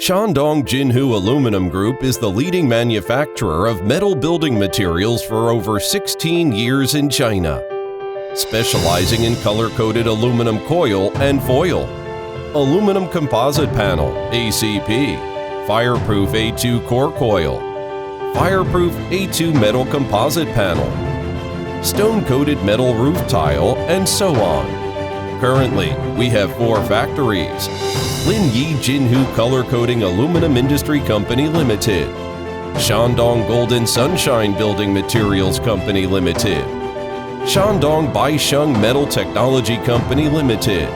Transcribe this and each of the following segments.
Shandong JINHU Aluminum Group is the leading manufacturer of metal building materials for over 16 years in China, specializing in color-coated aluminum coil and foil, aluminum composite panel (ACP), fireproof A2 core coil, fireproof A2 metal composite panel, stone-coated metal roof tile, and so on. Currently, we have 4 factories: Linyi JINHU Color Coating Aluminum Industry Company Limited, Shandong Golden Sunshine Building Materials Company Limited, Shandong Baisheng Metal Technology Company Limited,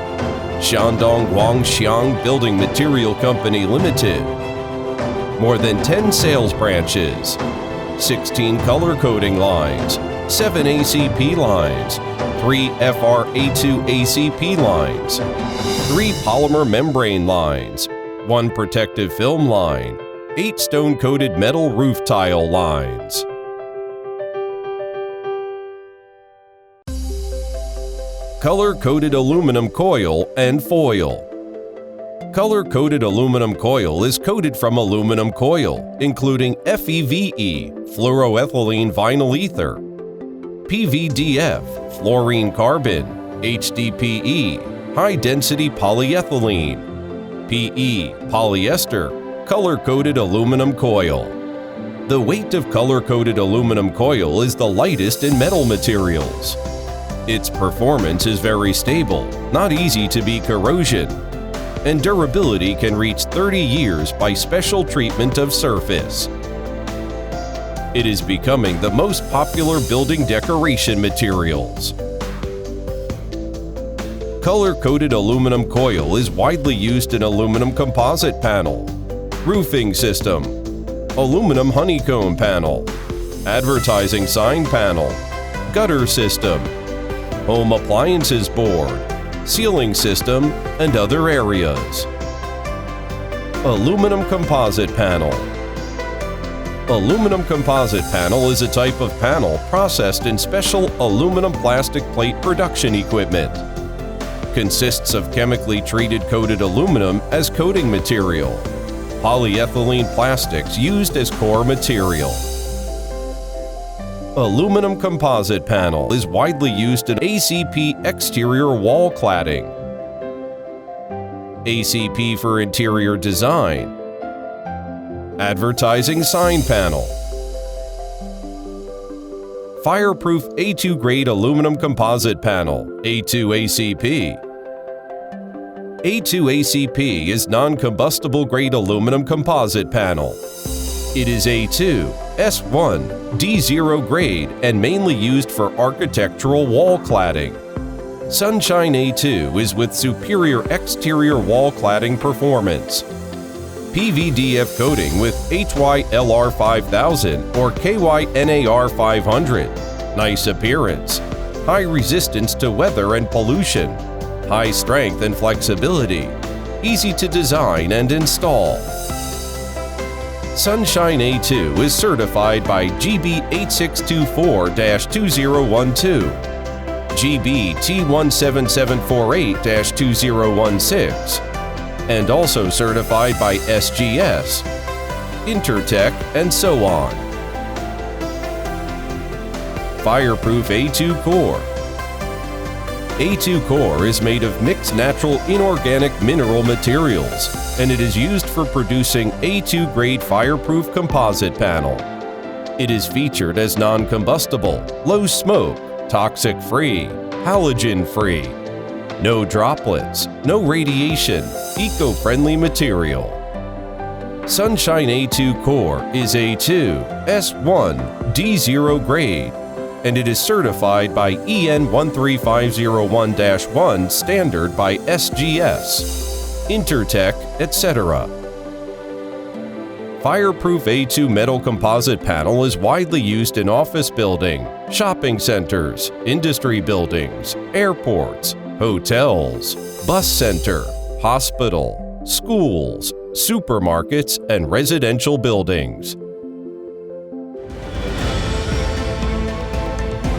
Shandong Guangxiang Building Material Company Limited. More than 10 sales branches, 16 color coating lines, 7 ACP lines, 3 FRA2 ACP lines, 3 polymer membrane lines, 1 protective film line, 8 stone-coated metal roof tile lines. Color-coated aluminum coil and foil. Color-coated aluminum coil is coated from aluminum coil, including FEVE, fluoroethylene vinyl ether, PVDF, fluorine carbon, HDPE, high-density polyethylene, PE, polyester, color-coated aluminum coil. The weight of color-coated aluminum coil is the lightest in metal materials. Its performance is very stable, not easy to be corrosion, and durability can reach 30 years by special treatment of surface. It is becoming the most popular building decoration materials. Color-coated aluminum coil is widely used in aluminum composite panel, roofing system, aluminum honeycomb panel, advertising sign panel, gutter system, home appliances board, ceiling system, and other areas. Aluminum composite panel. Aluminum composite panel is a type of panel processed in special aluminum plastic plate production equipment. Consists of chemically treated coated aluminum as coating material, polyethylene plastics used as core material. Aluminum composite panel is widely used in ACP exterior wall cladding, ACP for interior design, advertising sign panel, fireproof A2 grade aluminum composite panel, A2 ACP. A2 ACP is non-combustible grade aluminum composite panel. It is A2, S1, D0 grade and mainly used for architectural wall cladding. Sunshine A2 is with superior exterior wall cladding performance. PVDF coating with HYLR 5000 or KYNAR 500. Nice appearance. High resistance to weather and pollution. High strength and flexibility. Easy to design and install. Sunshine A2 is certified by GB 8624-2012, GB T17748-2016, and also certified by SGS, Intertech, and so on. Fireproof A2 core. A2 core is made of mixed natural inorganic mineral materials, and it is used for producing A2 grade fireproof composite panel. It is featured as non-combustible, low smoke, toxic-free, halogen-free, no droplets, no radiation, eco-friendly material. Sunshine A2 core is A2, S1, D0 grade, and it is certified by EN 13501-1 standard by SGS, Intertech, etc. Fireproof A2 metal composite panel is widely used in office building, shopping centers, industry buildings, airports, hotels, bus center, hospital, schools, supermarkets, and residential buildings.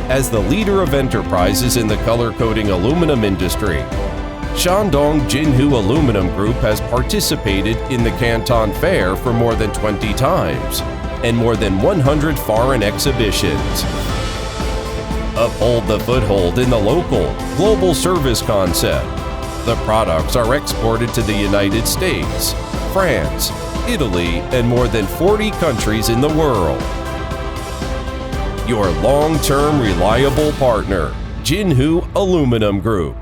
As the leader of enterprises in the color coating aluminum industry, Shandong JINHU Aluminum Group has participated in the Canton Fair for more than 20 times and more than 100 foreign exhibitions. Uphold the foothold in the local, global service concept. The products are exported to the United States, France, Italy, and more than 40 countries in the world. Your long-term reliable partner, JINHU Aluminum Group.